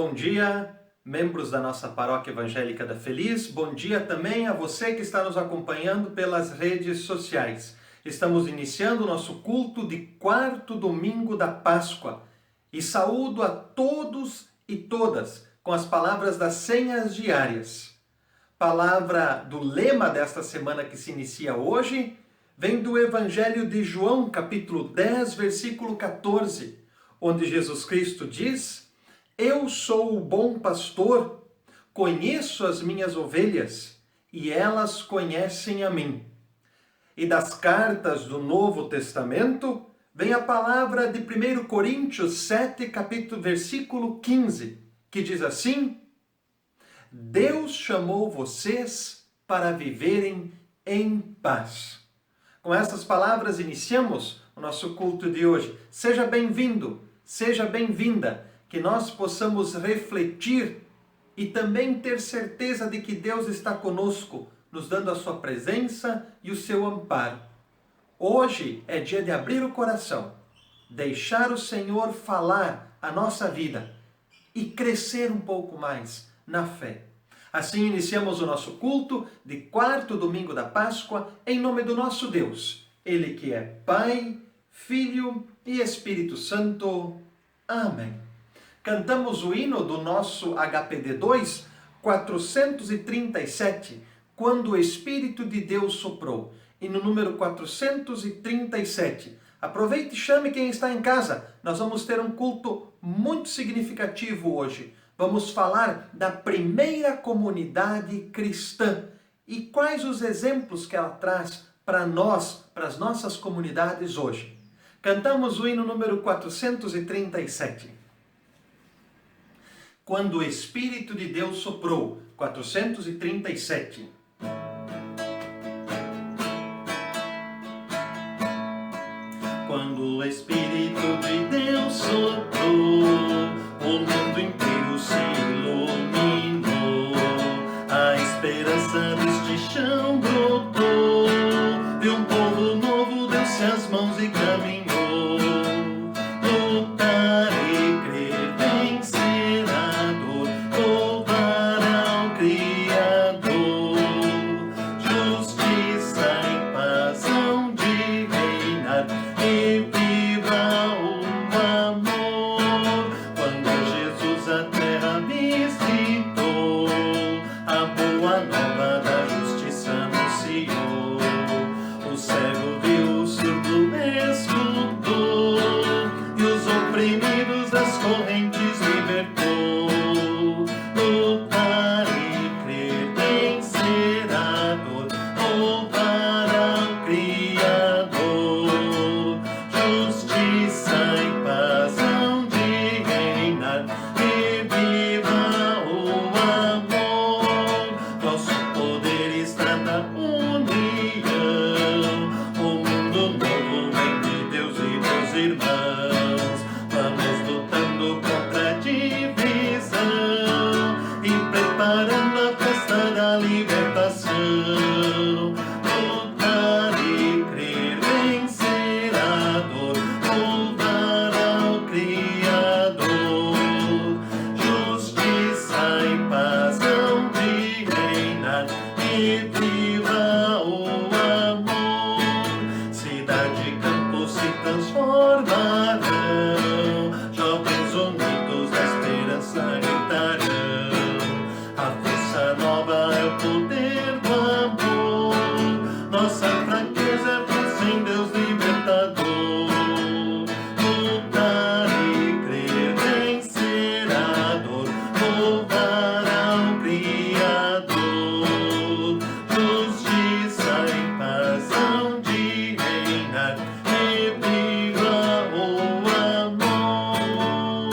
bom dia, membros da nossa Paróquia Evangélica da Feliz. Bom dia também a você que está nos acompanhando pelas redes sociais. Estamos iniciando o nosso culto de quarto domingo da Páscoa e saúdo a todos e todas com as palavras das senhas diárias. Palavra do lema desta semana que se inicia hoje vem do Evangelho de João, capítulo 10, versículo 14, onde Jesus Cristo diz: Eu sou o bom pastor, conheço as minhas ovelhas e elas conhecem a mim. E das cartas do Novo Testamento vem a palavra de 1 Coríntios 7, capítulo, versículo 15, que diz assim: Deus chamou vocês para viverem em paz. Com essas palavras iniciamos o nosso culto de hoje. Seja bem-vindo, seja bem-vinda, que nós possamos refletir e também ter certeza de que Deus está conosco, nos dando a sua presença e o seu amparo. Hoje é dia de abrir o coração, deixar o Senhor falar a nossa vida e crescer um pouco mais na fé. Assim iniciamos o nosso culto de quarto domingo da Páscoa em nome do nosso Deus, Ele que é Pai, Filho e Espírito Santo. Amém. Cantamos o hino do nosso HPD2 437, Quando o Espírito de Deus soprou. E no número 437. Aproveite e chame quem está em casa. Nós vamos ter um culto muito significativo hoje. Vamos falar da primeira comunidade cristã e quais os exemplos que ela traz para nós, para as nossas comunidades hoje. Cantamos o hino número 437. Quando o Espírito de Deus soprou, 437. Quando o Espírito de Deus soprou, o mundo inteiro se iluminou, a esperança deste chão brotou, e um povo novo deu-se as mãos e caminhou. Lutar e crer, vencer a dor, louvar ao Criador. Justiça e paz hão de reinar, e viva o amor. Quando Jesus a terra visitou, a boa nova da justiça anunciou. O cego viu, o surdo escutou, e os oprimidos das correntes libertou. Lutar e crer, vencer a dor, louvar ao Criador. Justiça e paz hão de reinar, e viva o amor. Nosso poder está na união, o mundo novo vem de Deus e dos irmãos. Vamos lutando contra a divisão e preparando a festa da libertação. Lutar e crer, vencer a dor, louvar ao Criador. Justiça e paz hão de reinar, e viva o amor. Cidade e campo se transformarão, jovens unidos da esperança gritarão. A força nova é o poder do amor, nossa fraqueza é força em Deus libertador. Lutar e crer, vencer a dor, louvar ao Criador. Justiça e paz hão de reinar, e viva o amor.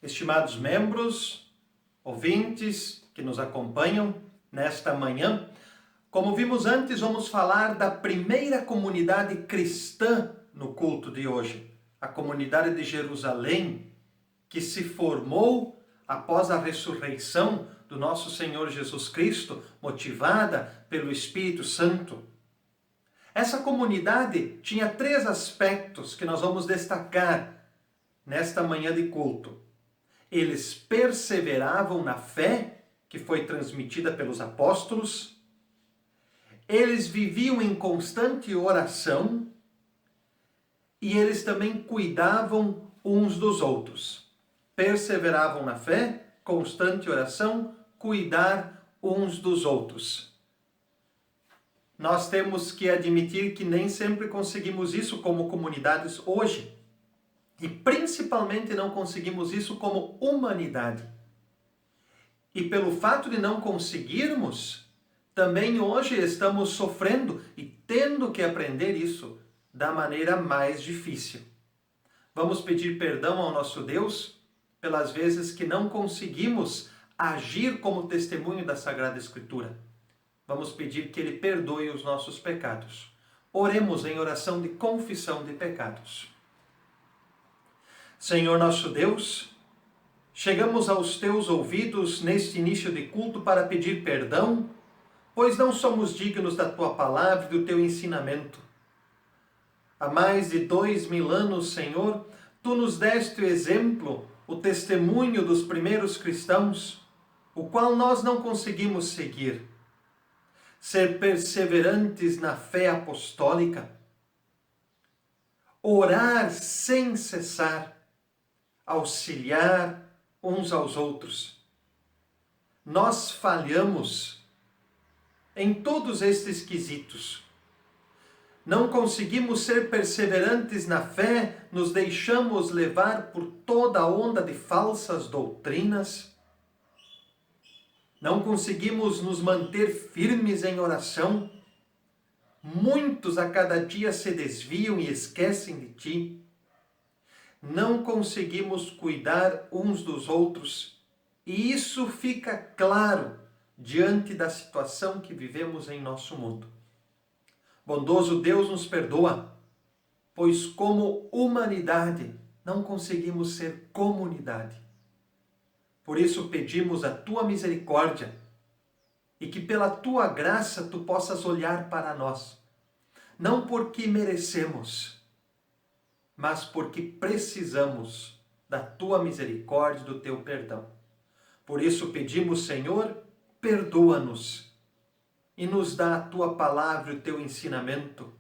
Estimados membros, ouvintes que nos acompanham nesta manhã, como vimos antes, vamos falar da primeira comunidade cristã no culto de hoje, a comunidade de Jerusalém, que se formou após a ressurreição do nosso Senhor Jesus Cristo, motivada pelo Espírito Santo. Essa comunidade tinha 3 aspectos que nós vamos destacar nesta manhã de culto. Eles perseveravam na fé que foi transmitida pelos apóstolos, eles viviam em constante oração e eles também cuidavam uns dos outros. Perseveravam na fé, constante oração, cuidar uns dos outros. Nós temos que admitir que nem sempre conseguimos isso como comunidades hoje. E principalmente não conseguimos isso como humanidade. E pelo fato de não conseguirmos, também hoje estamos sofrendo e tendo que aprender isso da maneira mais difícil. Vamos pedir perdão ao nosso Deus pelas vezes que não conseguimos agir como testemunho da Sagrada Escritura. Vamos pedir que Ele perdoe os nossos pecados. Oremos em oração de confissão de pecados. Senhor nosso Deus, chegamos aos Teus ouvidos neste início de culto para pedir perdão, pois não somos dignos da Tua palavra e do Teu ensinamento. Há mais de 2000 anos, Senhor, Tu nos deste o exemplo, o testemunho dos primeiros cristãos, o qual nós não conseguimos seguir. Ser perseverantes na fé apostólica, orar sem cessar, auxiliar uns aos outros. Nós falhamos em todos estes quesitos. Não conseguimos ser perseverantes na fé, nos deixamos levar por toda a onda de falsas doutrinas. Não conseguimos nos manter firmes em oração. Muitos a cada dia se desviam e esquecem de Ti. Não conseguimos cuidar uns dos outros. E isso fica claro diante da situação que vivemos em nosso mundo. Bondoso Deus, nos perdoa, pois como humanidade não conseguimos ser comunidade. Por isso pedimos a Tua misericórdia e que pela Tua graça Tu possas olhar para nós, não porque merecemos, mas porque precisamos da Tua misericórdia e do Teu perdão. Por isso pedimos, Senhor, perdoa-nos e nos dá a Tua palavra e o Teu ensinamento.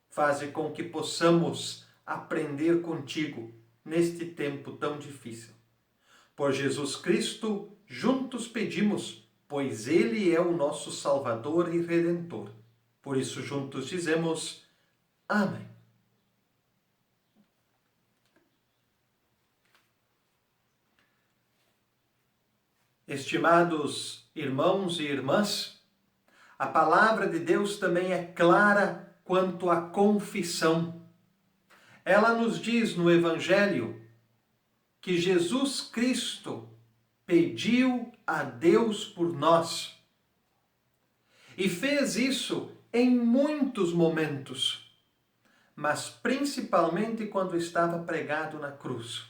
Faze com que possamos aprender contigo neste tempo tão difícil. Por Jesus Cristo, juntos pedimos, pois Ele é o nosso Salvador e Redentor. Por isso juntos dizemos, Amém. Estimados irmãos e irmãs, a palavra de Deus também é clara quanto à confissão. Ela nos diz no Evangelho que Jesus Cristo pediu a Deus por nós e fez isso em muitos momentos, mas principalmente quando estava pregado na cruz.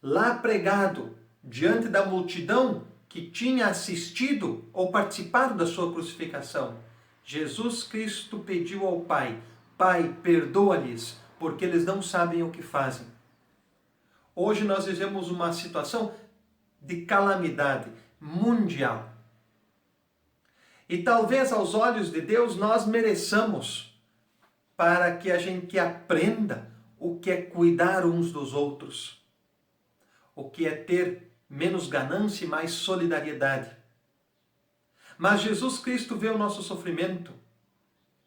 Lá pregado, diante da multidão que tinha assistido ou participado da sua crucificação, Jesus Cristo pediu ao Pai, Pai, perdoa-lhes, porque eles não sabem o que fazem. Hoje nós vivemos uma situação de calamidade mundial. E talvez aos olhos de Deus nós mereçamos, para que a gente aprenda o que é cuidar uns dos outros, o que é ter menos ganância e mais solidariedade. Mas Jesus Cristo vê o nosso sofrimento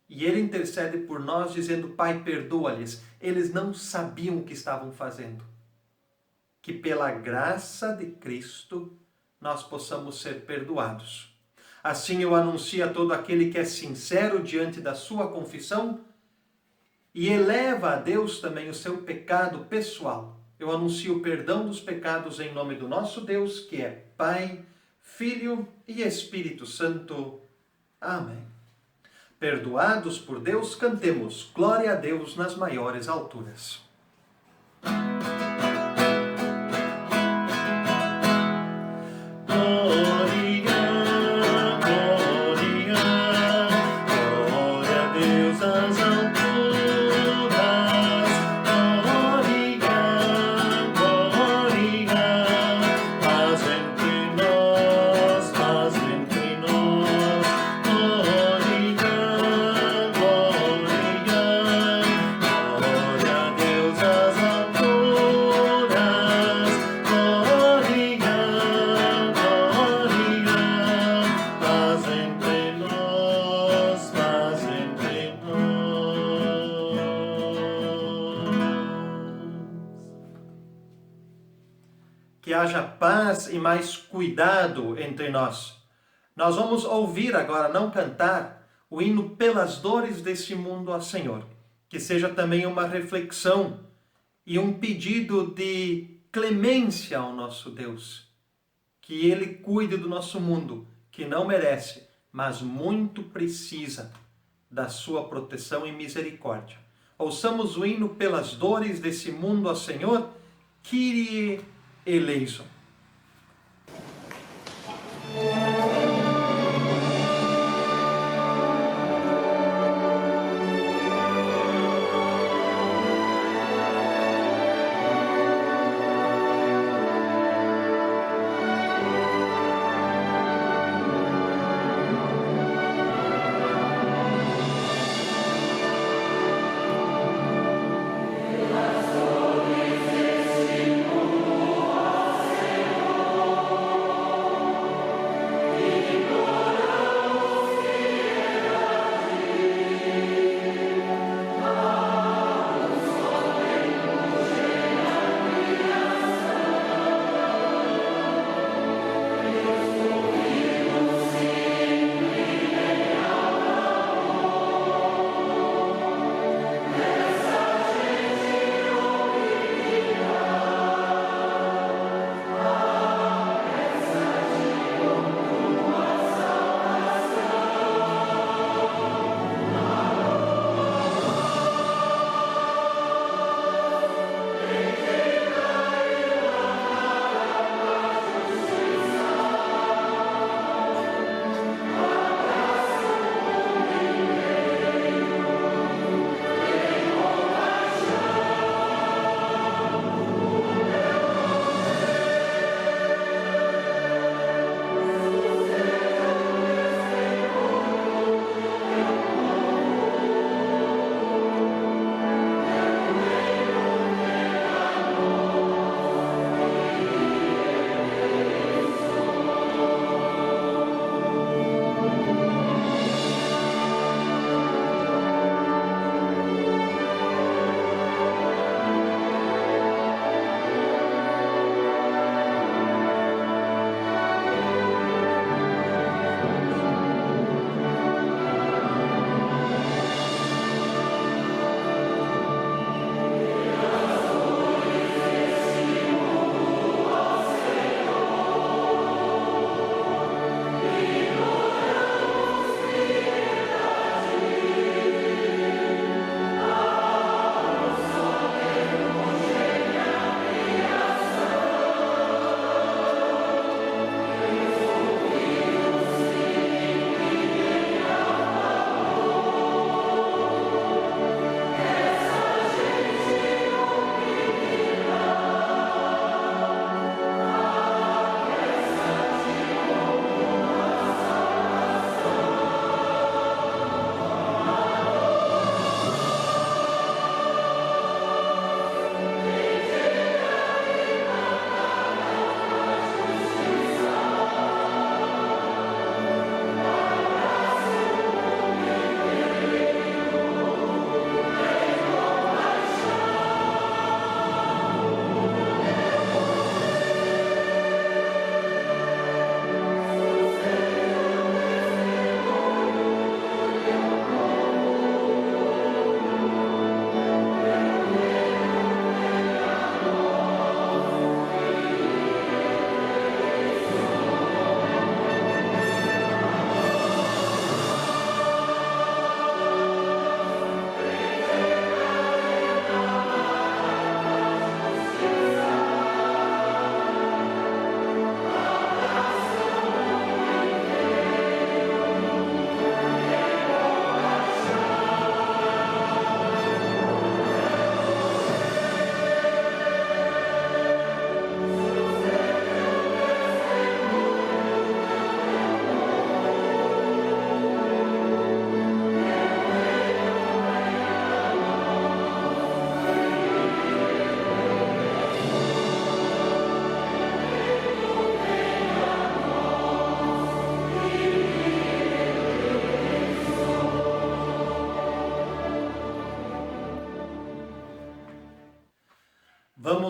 e Ele intercede por nós dizendo, Pai, perdoa-lhes. Eles não sabiam o que estavam fazendo. Que pela graça de Cristo nós possamos ser perdoados. Assim eu anuncio a todo aquele que é sincero diante da sua confissão e eleva a Deus também o seu pecado pessoal. Eu anuncio o perdão dos pecados em nome do nosso Deus, que é Pai, Filho e Espírito Santo. Amém. Perdoados por Deus, cantemos Glória a Deus nas maiores alturas. Glória, glória, glória a que haja paz e mais cuidado entre nós. Nós vamos ouvir agora, não cantar, o hino Pelas Dores desse Mundo ao Senhor. Que seja também uma reflexão e um pedido de clemência ao nosso Deus. Que Ele cuide do nosso mundo, que não merece, mas muito precisa da sua proteção e misericórdia. Ouçamos o hino Pelas Dores desse Mundo ao Senhor, Kyrie eleison.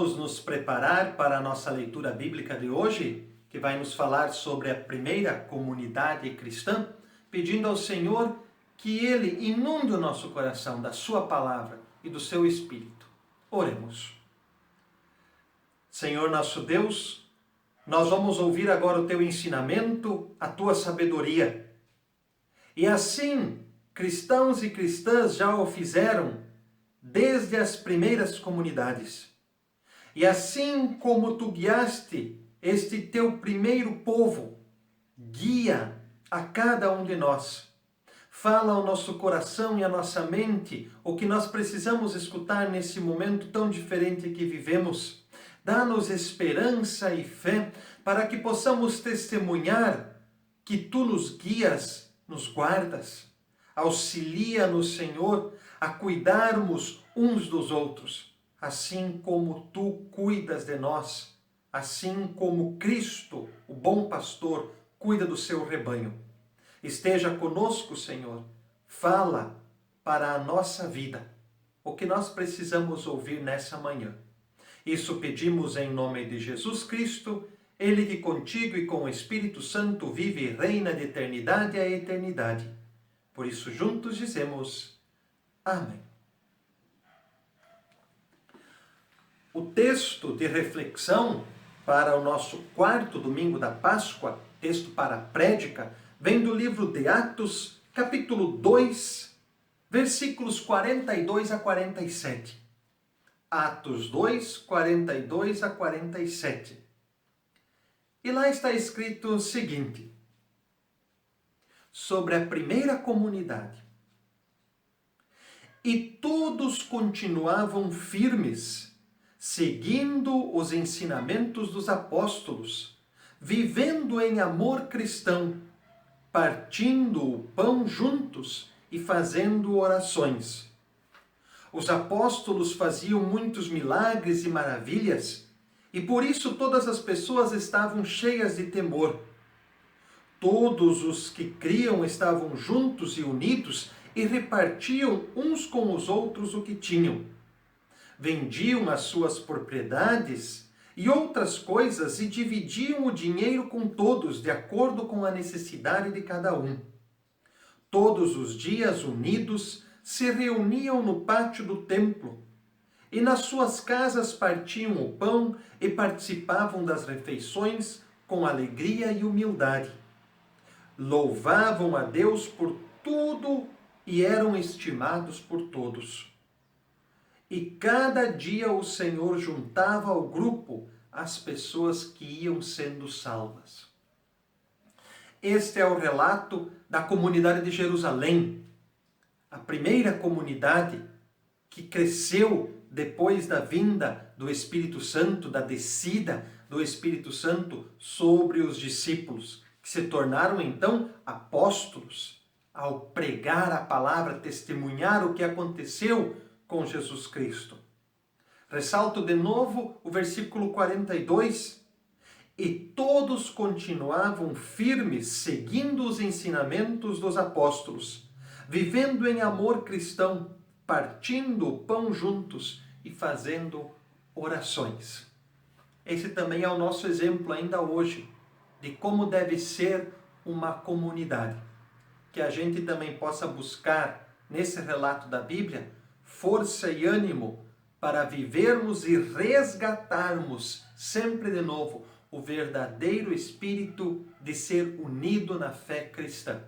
vamos nos preparar para a nossa leitura bíblica de hoje, que vai nos falar sobre a primeira comunidade cristã, pedindo ao Senhor que Ele inunde o nosso coração da sua palavra e do seu Espírito. Oremos. Senhor nosso Deus, nós vamos ouvir agora o teu ensinamento, a tua sabedoria. E assim, cristãos e cristãs já o fizeram desde as primeiras comunidades. E assim como tu guiaste este teu primeiro povo, guia a cada um de nós. Fala ao nosso coração e à nossa mente o que nós precisamos escutar nesse momento tão diferente que vivemos. Dá-nos esperança e fé para que possamos testemunhar que tu nos guias, nos guardas. Auxilia-nos, Senhor, a cuidarmos uns dos outros, assim como tu cuidas de nós, assim como Cristo, o bom pastor, cuida do seu rebanho. Esteja conosco, Senhor. Fala para a nossa vida o que nós precisamos ouvir nessa manhã. Isso pedimos em nome de Jesus Cristo, Ele que contigo e com o Espírito Santo vive e reina de eternidade a eternidade. Por isso juntos dizemos Amém. O texto de reflexão para o nosso quarto domingo da Páscoa, texto para a prédica, vem do livro de Atos, capítulo 2, versículos 42 a 47. Atos 2, 42 a 47. E lá está escrito o seguinte, sobre a primeira comunidade. E todos continuavam firmes, seguindo os ensinamentos dos apóstolos, vivendo em amor cristão, partindo o pão juntos e fazendo orações. Os apóstolos faziam muitos milagres e maravilhas, e por isso todas as pessoas estavam cheias de temor. Todos os que criam estavam juntos e unidos e repartiam uns com os outros o que tinham. Vendiam as suas propriedades e outras coisas e dividiam o dinheiro com todos, de acordo com a necessidade de cada um. Todos os dias, unidos, se reuniam no pátio do templo e nas suas casas partiam o pão e participavam das refeições com alegria e humildade. Louvavam a Deus por tudo e eram estimados por todos. E cada dia o Senhor juntava ao grupo as pessoas que iam sendo salvas. Este é o relato da comunidade de Jerusalém, a primeira comunidade que cresceu depois da vinda do Espírito Santo, da descida do Espírito Santo sobre os discípulos, que se tornaram então apóstolos, ao pregar a palavra, testemunhar o que aconteceu com Jesus Cristo. Ressalto de novo o versículo 42. E todos continuavam firmes, seguindo os ensinamentos dos apóstolos, vivendo em amor cristão, partindo o pão juntos e fazendo orações. Esse também é o nosso exemplo ainda hoje, de como deve ser uma comunidade. Que a gente também possa buscar, nesse relato da Bíblia, força e ânimo para vivermos e resgatarmos sempre de novo o verdadeiro espírito de ser unido na fé cristã.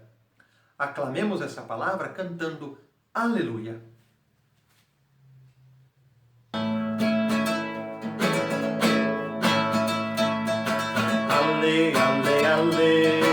Aclamemos essa palavra cantando Aleluia. Ale, ale, ale.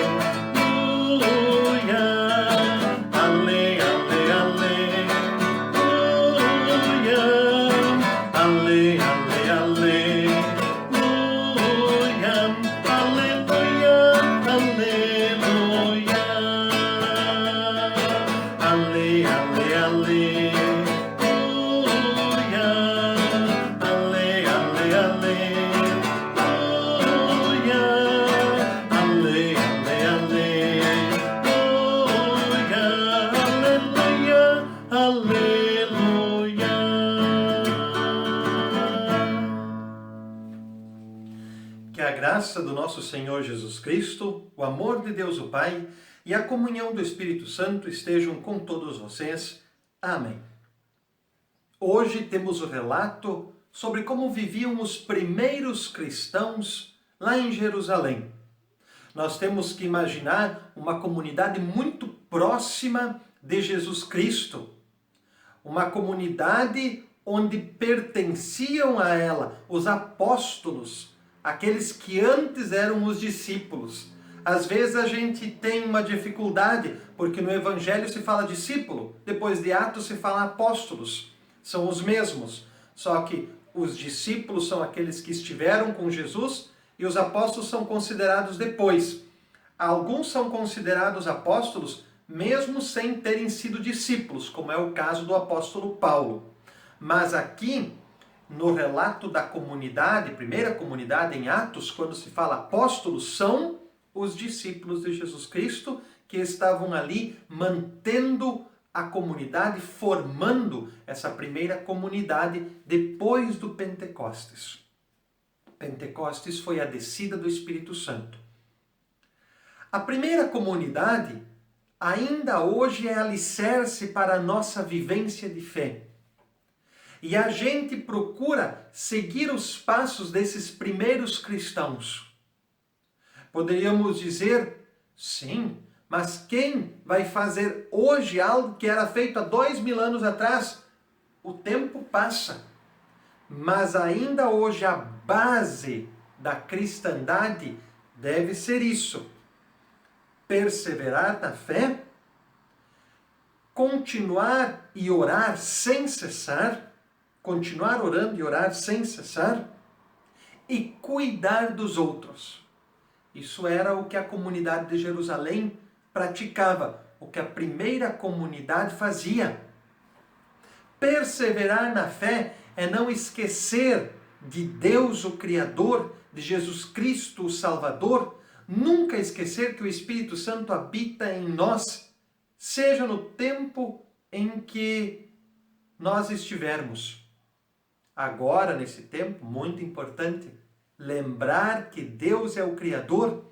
Que a graça do nosso Senhor Jesus Cristo, o amor de Deus o Pai e a comunhão do Espírito Santo estejam com todos vocês. Amém. Hoje temos o relato sobre como viviam os primeiros cristãos lá em Jerusalém. Nós temos que imaginar uma comunidade muito próxima de Jesus Cristo. Uma comunidade onde pertenciam a ela os apóstolos, aqueles que antes eram os discípulos. Às vezes a gente tem uma dificuldade, porque no Evangelho se fala discípulo, depois de Atos se fala apóstolos. São os mesmos, só que os discípulos são aqueles que estiveram com Jesus e os apóstolos são considerados depois. Alguns são considerados apóstolos mesmo sem terem sido discípulos, como é o caso do apóstolo Paulo. Mas aqui, no relato da comunidade, primeira comunidade em Atos, quando se fala apóstolos, são os discípulos de Jesus Cristo que estavam ali mantendo a comunidade, formando essa primeira comunidade depois do Pentecostes. Pentecostes foi a descida do Espírito Santo. A primeira comunidade ainda hoje é alicerce para a nossa vivência de fé. E a gente procura seguir os passos desses primeiros cristãos. Poderíamos dizer, sim, mas quem vai fazer hoje algo que era feito há 2000 anos atrás? O tempo passa. Mas ainda hoje a base da cristandade deve ser isso. Perseverar na fé, continuar e orar sem cessar, continuar orando e orar sem cessar, e cuidar dos outros. Isso era o que a comunidade de Jerusalém praticava, o que a primeira comunidade fazia. Perseverar na fé é não esquecer de Deus, o Criador, de Jesus Cristo, o Salvador. Nunca esquecer que o Espírito Santo habita em nós, seja no tempo em que nós estivermos. Agora, nesse tempo, muito importante, lembrar que Deus é o Criador,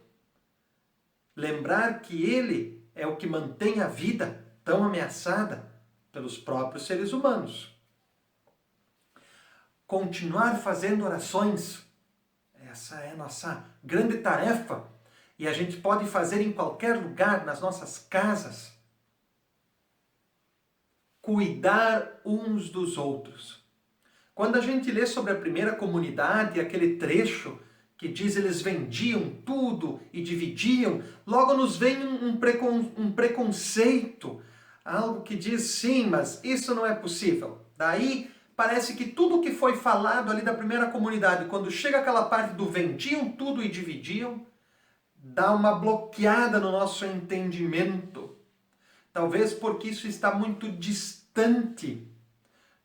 lembrar que Ele é o que mantém a vida tão ameaçada pelos próprios seres humanos. Continuar fazendo orações, essa é a nossa grande tarefa. E a gente pode fazer em qualquer lugar, nas nossas casas. Cuidar uns dos outros. Quando a gente lê sobre a primeira comunidade, aquele trecho que diz eles vendiam tudo e dividiam, logo nos vem um preconceito. Algo que diz, sim, mas isso não é possível. Daí parece que tudo que foi falado ali da primeira comunidade, quando chega aquela parte do vendiam tudo e dividiam, dá uma bloqueada no nosso entendimento. Talvez porque isso está muito distante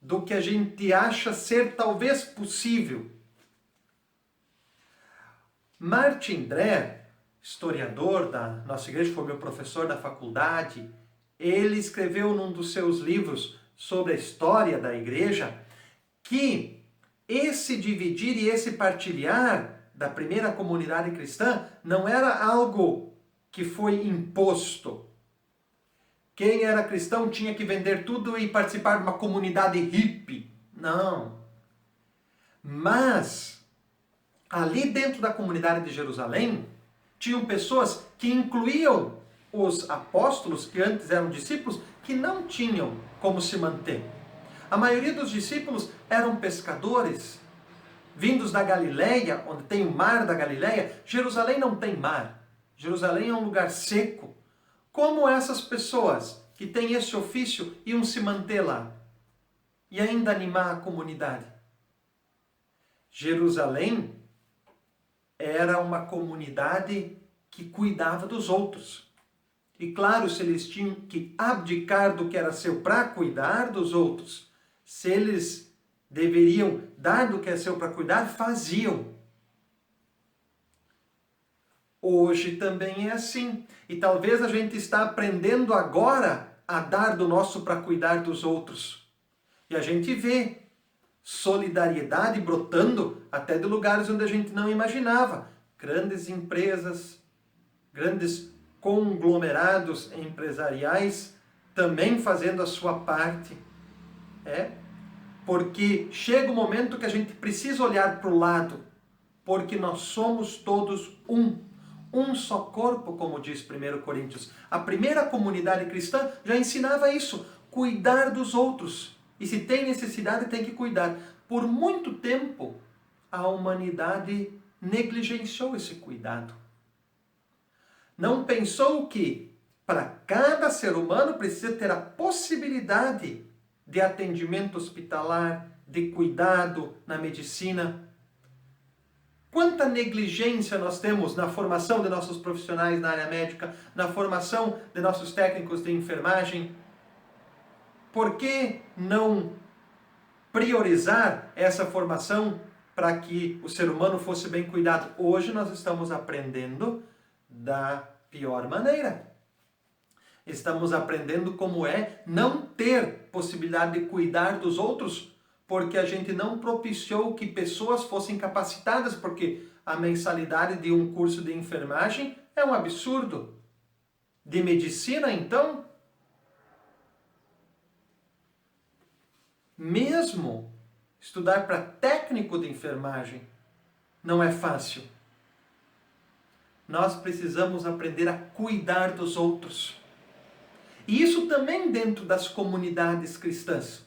do que a gente acha ser talvez possível. Martin Dreher, historiador da nossa igreja, foi meu professor da faculdade, ele escreveu num dos seus livros sobre a história da igreja que esse dividir e esse partilhar da primeira comunidade cristã não era algo que foi imposto. Quem era cristão tinha que vender tudo e participar de uma comunidade hippie. Não. Mas, ali dentro da comunidade de Jerusalém, tinham pessoas que incluíam os apóstolos, que antes eram discípulos, que não tinham como se manter. A maioria dos discípulos eram pescadores, vindos da Galileia, onde tem o mar da Galileia. Jerusalém não tem mar. Jerusalém é um lugar seco. Como essas pessoas que têm esse ofício iam se manter lá e ainda animar a comunidade? Jerusalém era uma comunidade que cuidava dos outros. E claro, se eles tinham que abdicar do que era seu para cuidar dos outros, se eles deveriam dar do que é seu para cuidar, faziam. Hoje também é assim. E talvez a gente está aprendendo agora a dar do nosso para cuidar dos outros. E a gente vê solidariedade brotando até de lugares onde a gente não imaginava. Grandes empresas, grandes conglomerados empresariais também fazendo a sua parte. Porque chega o momento que a gente precisa olhar para o lado, porque nós somos todos um só corpo, como diz 1 Coríntios. A primeira comunidade cristã já ensinava isso, cuidar dos outros. E se tem necessidade, tem que cuidar. Por muito tempo, a humanidade negligenciou esse cuidado. Não pensou que para cada ser humano precisa ter a possibilidade de atendimento hospitalar, de cuidado na medicina. Quanta negligência nós temos na formação de nossos profissionais na área médica, na formação de nossos técnicos de enfermagem. Por que não priorizar essa formação para que o ser humano fosse bem cuidado? Hoje nós estamos aprendendo da pior maneira. Estamos aprendendo como é não ter possibilidade de cuidar dos outros, porque a gente não propiciou que pessoas fossem capacitadas, porque a mensalidade de um curso de enfermagem é um absurdo. De medicina, então, mesmo estudar para técnico de enfermagem não é fácil. Nós precisamos aprender a cuidar dos outros. E isso também dentro das comunidades cristãs.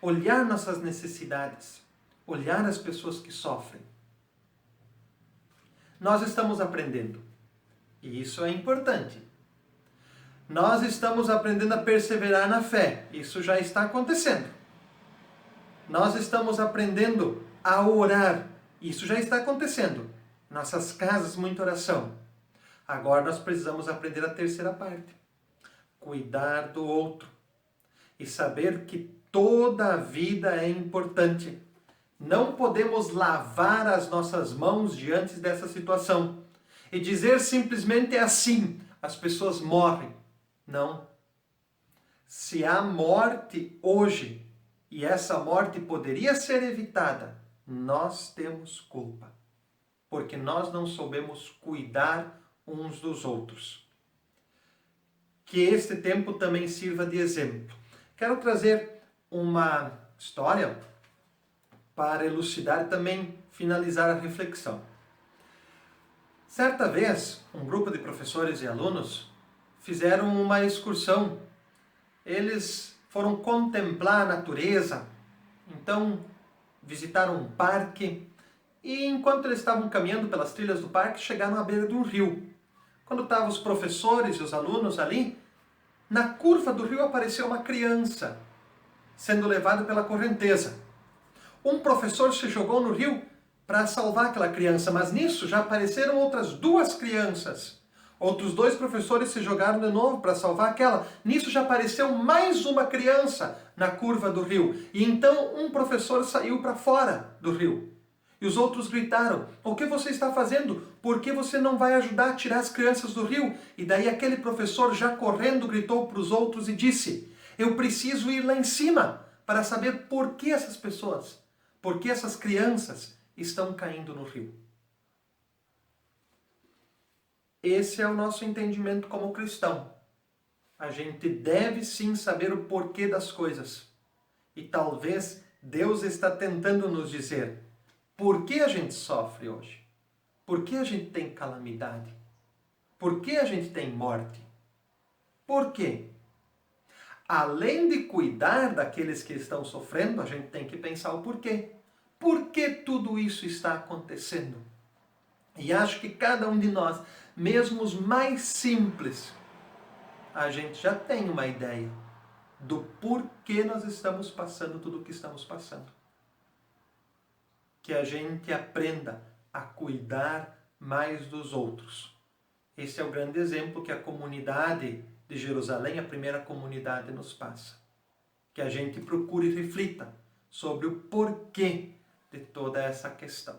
Olhar nossas necessidades, olhar as pessoas que sofrem. Nós estamos aprendendo, e isso é importante. Nós estamos aprendendo a perseverar na fé, isso já está acontecendo. Nós estamos aprendendo a orar, isso já está acontecendo. Nossas casas, muita oração. Agora nós precisamos aprender a terceira parte. Cuidar do outro e saber que toda a vida é importante. Não podemos lavar as nossas mãos diante dessa situação e dizer simplesmente assim, as pessoas morrem. Não. Se há morte hoje e essa morte poderia ser evitada, nós temos culpa, porque nós não soubemos cuidar uns dos outros. Que este tempo também sirva de exemplo. Quero trazer uma história para elucidar e também finalizar a reflexão. Certa vez, um grupo de professores e alunos fizeram uma excursão. Eles foram contemplar a natureza, então visitaram um parque e enquanto eles estavam caminhando pelas trilhas do parque, chegaram à beira de um rio. Quando estavam os professores e os alunos ali, na curva do rio apareceu uma criança sendo levada pela correnteza. Um professor se jogou no rio para salvar aquela criança, mas nisso já apareceram outras duas crianças. Outros dois professores se jogaram de novo para salvar aquela. Nisso já apareceu mais uma criança na curva do rio. E então um professor saiu para fora do rio. E os outros gritaram, o que você está fazendo? Por que você não vai ajudar a tirar as crianças do rio? E daí aquele professor já correndo gritou para os outros e disse, eu preciso ir lá em cima para saber por que essas pessoas, por que essas crianças estão caindo no rio. Esse é o nosso entendimento como cristão. A gente deve sim saber o porquê das coisas. E talvez Deus está tentando nos dizer, por que a gente sofre hoje? Por que a gente tem calamidade? Por que a gente tem morte? Por quê? Além de cuidar daqueles que estão sofrendo, a gente tem que pensar o porquê. Por que tudo isso está acontecendo? E acho que cada um de nós, mesmo os mais simples, a gente já tem uma ideia do porquê nós estamos passando tudo o que estamos passando. Que a gente aprenda a cuidar mais dos outros. Esse é o grande exemplo que a comunidade de Jerusalém, a primeira comunidade, nos passa. Que a gente procure e reflita sobre o porquê de toda essa questão.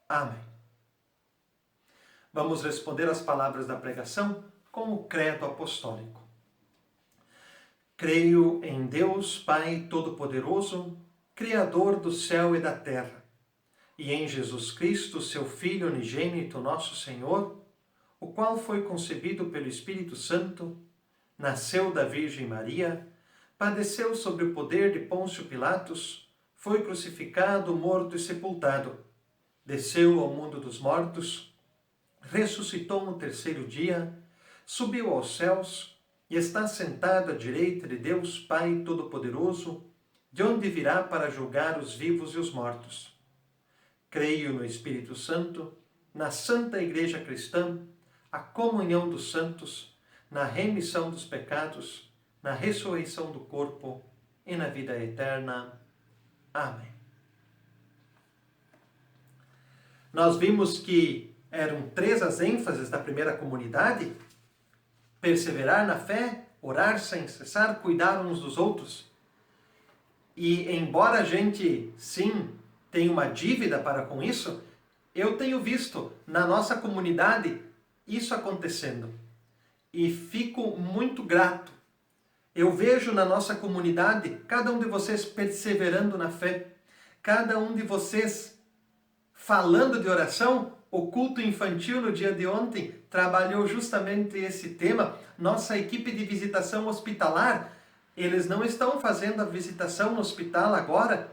Amém. Vamos responder as palavras da pregação com o credo apostólico. Creio em Deus, Pai Todo-Poderoso, Criador do céu e da terra, e em Jesus Cristo, seu Filho unigênito, nosso Senhor, o qual foi concebido pelo Espírito Santo, nasceu da Virgem Maria, padeceu sob o poder de Pôncio Pilatos, foi crucificado, morto e sepultado, desceu ao mundo dos mortos, ressuscitou no terceiro dia, subiu aos céus e está sentado à direita de Deus Pai Todo-Poderoso, de onde virá para julgar os vivos e os mortos. Creio no Espírito Santo, na Santa Igreja Cristã, a comunhão dos santos, na remissão dos pecados, na ressurreição do corpo e na vida eterna. Amém. Nós vimos que eram 3 as ênfases da primeira comunidade: perseverar na fé, orar sem cessar, cuidar uns dos outros. E embora a gente, sim, tenha uma dívida para com isso, eu tenho visto na nossa comunidade isso acontecendo. E fico muito grato. Eu vejo na nossa comunidade cada um de vocês perseverando na fé, cada um de vocês falando de oração. O culto infantil no dia de ontem trabalhou justamente esse tema. Nossa equipe de visitação hospitalar, eles não estão fazendo a visitação no hospital agora,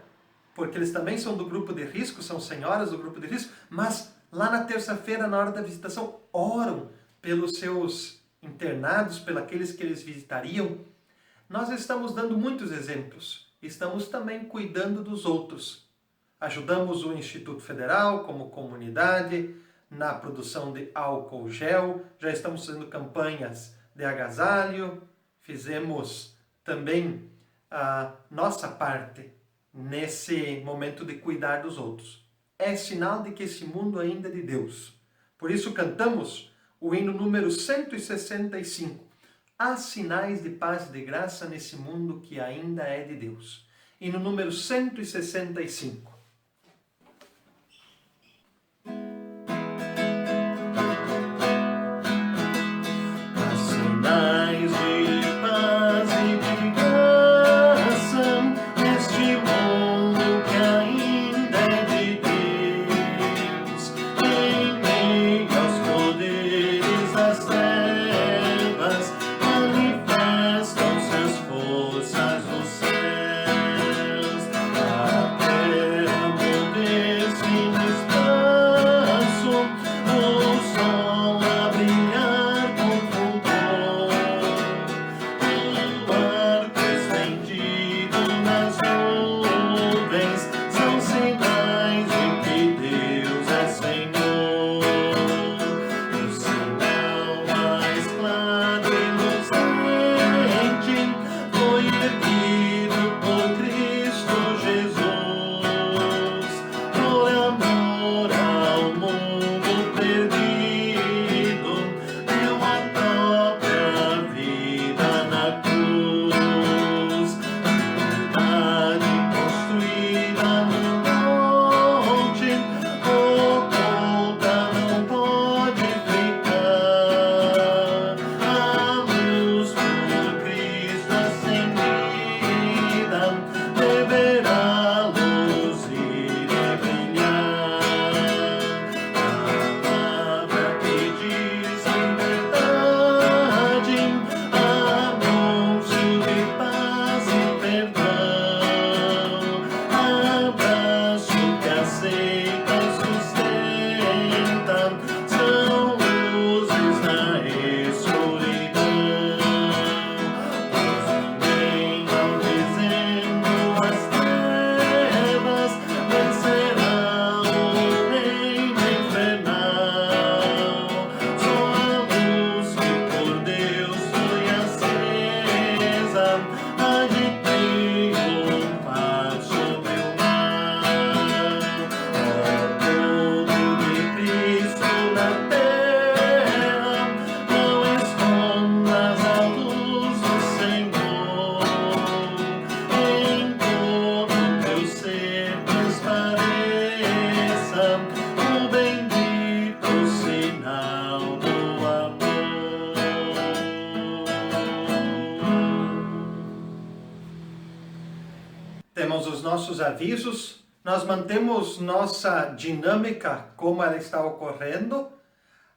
porque eles também são do grupo de risco, são senhoras do grupo de risco, mas lá na terça-feira, na hora da visitação, oram pelos seus internados, pelos aqueles que eles visitariam. Nós estamos dando muitos exemplos, estamos também cuidando dos outros. Ajudamos o Instituto Federal como comunidade na produção de álcool gel, já estamos fazendo campanhas de agasalho, fizemos também a nossa parte nesse momento de cuidar dos outros. É sinal de que esse mundo ainda é de Deus. Por isso cantamos o hino número 165. Há sinais de paz e de graça nesse mundo que ainda é de Deus. Hino número 165. Manifestam-se as forças dos céus, a terra nossos avisos. Nós mantemos nossa dinâmica como ela está ocorrendo.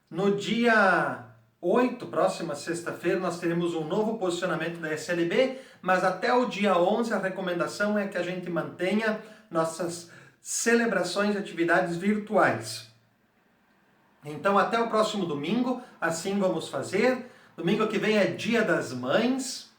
No dia 8, próxima sexta-feira, nós teremos um novo posicionamento da SLB, mas até o dia 11 a recomendação é que a gente mantenha nossas celebrações e atividades virtuais. Então, até o próximo domingo, assim vamos fazer. Domingo que vem é Dia das Mães.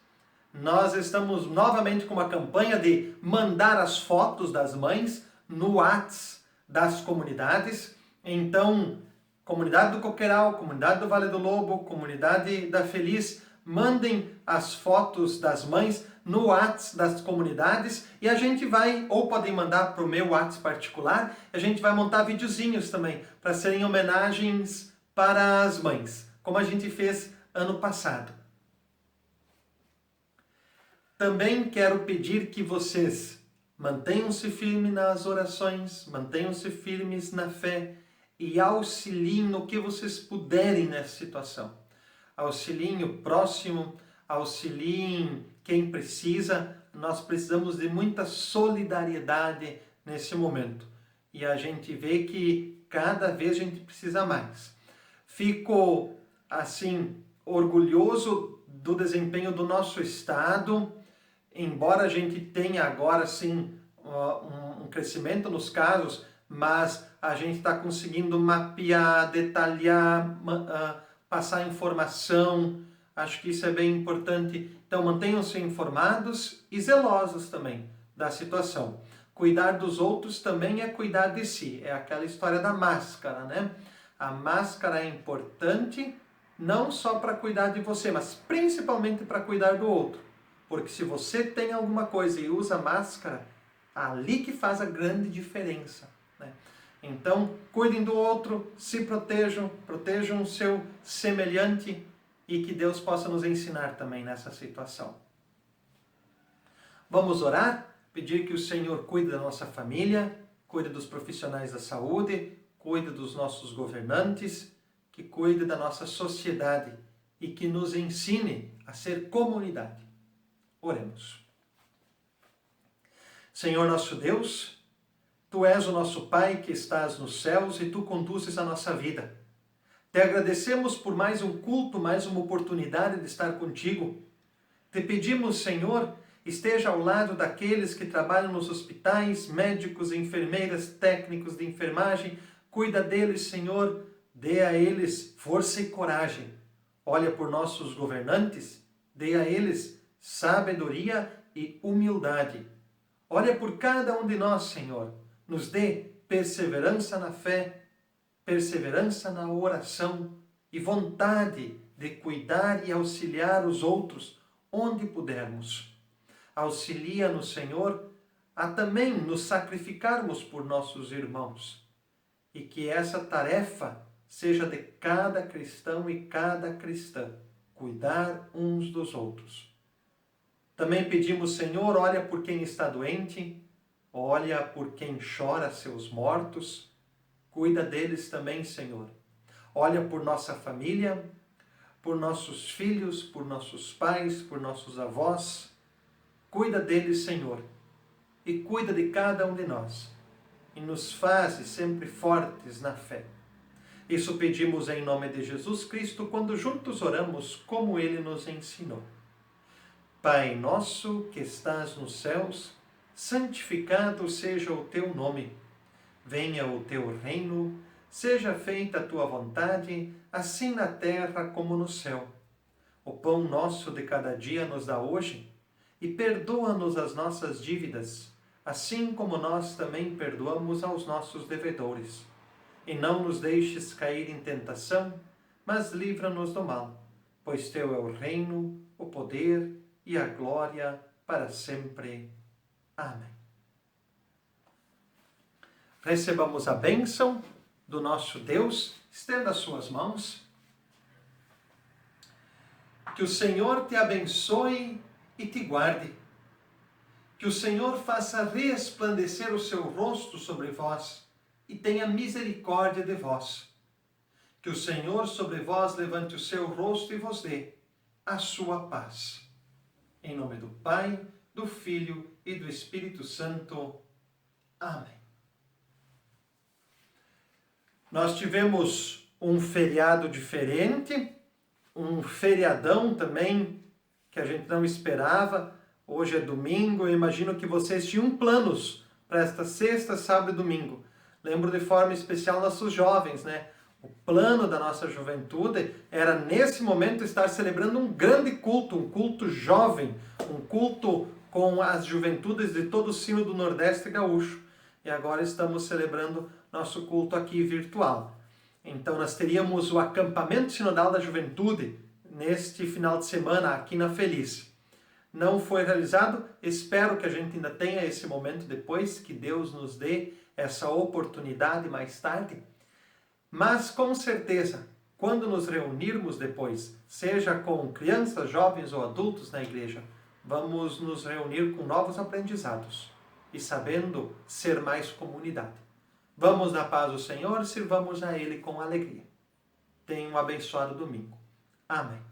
Nós estamos novamente com uma campanha de mandar as fotos das mães no WhatsApp das comunidades. Então, comunidade do Coqueiral, comunidade do Vale do Lobo, comunidade da Feliz, mandem as fotos das mães no WhatsApp das comunidades e a gente vai, ou podem mandar para o meu WhatsApp particular, a gente vai montar videozinhos também, para serem homenagens para as mães, como a gente fez ano passado. Também quero pedir que vocês mantenham-se firmes nas orações, mantenham-se firmes na fé e auxiliem no que vocês puderem nessa situação. Auxiliem o próximo, auxiliem quem precisa. Nós precisamos de muita solidariedade nesse momento. E a gente vê que cada vez a gente precisa mais. Fico, assim, orgulhoso do desempenho do nosso Estado, embora a gente tenha agora, sim, um crescimento nos casos, mas a gente está conseguindo mapear, detalhar, passar informação. Acho que isso é bem importante. Então, mantenham-se informados e zelosos também da situação. Cuidar dos outros também é cuidar de si. É aquela história da máscara, né? A máscara é importante não só para cuidar de você, mas principalmente para cuidar do outro. Porque se você tem alguma coisa e usa máscara, ali que faz a grande diferença, né? Então, cuidem do outro, se protejam, protejam o seu semelhante e que Deus possa nos ensinar também nessa situação. Vamos orar, pedir que o Senhor cuide da nossa família, cuide dos profissionais da saúde, cuide dos nossos governantes, que cuide da nossa sociedade e que nos ensine a ser comunidade. Oremos. Senhor nosso Deus, Tu és o nosso Pai que estás nos céus e Tu conduzes a nossa vida. Te agradecemos por mais um culto, mais uma oportunidade de estar contigo. Te pedimos, Senhor, esteja ao lado daqueles que trabalham nos hospitais, médicos, enfermeiras, técnicos de enfermagem. Cuida deles, Senhor, dê a eles força e coragem. Olha por nossos governantes, dê a eles sabedoria e humildade. Olha por cada um de nós, Senhor. Nos dê perseverança na fé, perseverança na oração e vontade de cuidar e auxiliar os outros onde pudermos. Auxilia-nos, Senhor, a também nos sacrificarmos por nossos irmãos e que essa tarefa seja de cada cristão e cada cristã, cuidar uns dos outros. Também pedimos, Senhor, olha por quem está doente, olha por quem chora seus mortos, cuida deles também, Senhor. Olha por nossa família, por nossos filhos, por nossos pais, por nossos avós. Cuida deles, Senhor, e cuida de cada um de nós. E nos faze sempre fortes na fé. Isso pedimos em nome de Jesus Cristo, quando juntos oramos como Ele nos ensinou. Pai nosso que estás nos céus, santificado seja o teu nome. Venha o teu reino, seja feita a tua vontade, assim na terra como no céu. O pão nosso de cada dia nos dá hoje, e perdoa-nos as nossas dívidas, assim como nós também perdoamos aos nossos devedores. E não nos deixes cair em tentação, mas livra-nos do mal, pois teu é o reino, o poder e a glória para sempre. Amém. Recebamos a bênção do nosso Deus. Estenda as suas mãos. Que o Senhor te abençoe e te guarde. Que o Senhor faça resplandecer o seu rosto sobre vós e tenha misericórdia de vós. Que o Senhor sobre vós levante o seu rosto e vos dê a sua paz. Em nome do Pai, do Filho e e do Espírito Santo. Amém. Nós tivemos um feriado diferente, um feriadão também que a gente não esperava. Hoje é domingo, eu imagino que vocês tinham planos para esta sexta, sábado e domingo. Lembro de forma especial nossos jovens, né? O plano da nossa juventude era, nesse momento, estar celebrando um grande culto, um culto jovem, um culto com as juventudes de todo o Sino do Nordeste gaúcho. E agora estamos celebrando nosso culto aqui virtual. Então nós teríamos o acampamento sinodal da juventude neste final de semana aqui na Feliz. Não foi realizado, espero que a gente ainda tenha esse momento depois, que Deus nos dê essa oportunidade mais tarde. Mas com certeza, quando nos reunirmos depois, seja com crianças, jovens ou adultos na igreja, vamos nos reunir com novos aprendizados e sabendo ser mais comunidade. Vamos na paz do Senhor, sirvamos a Ele com alegria. Tenha um abençoado domingo. Amém.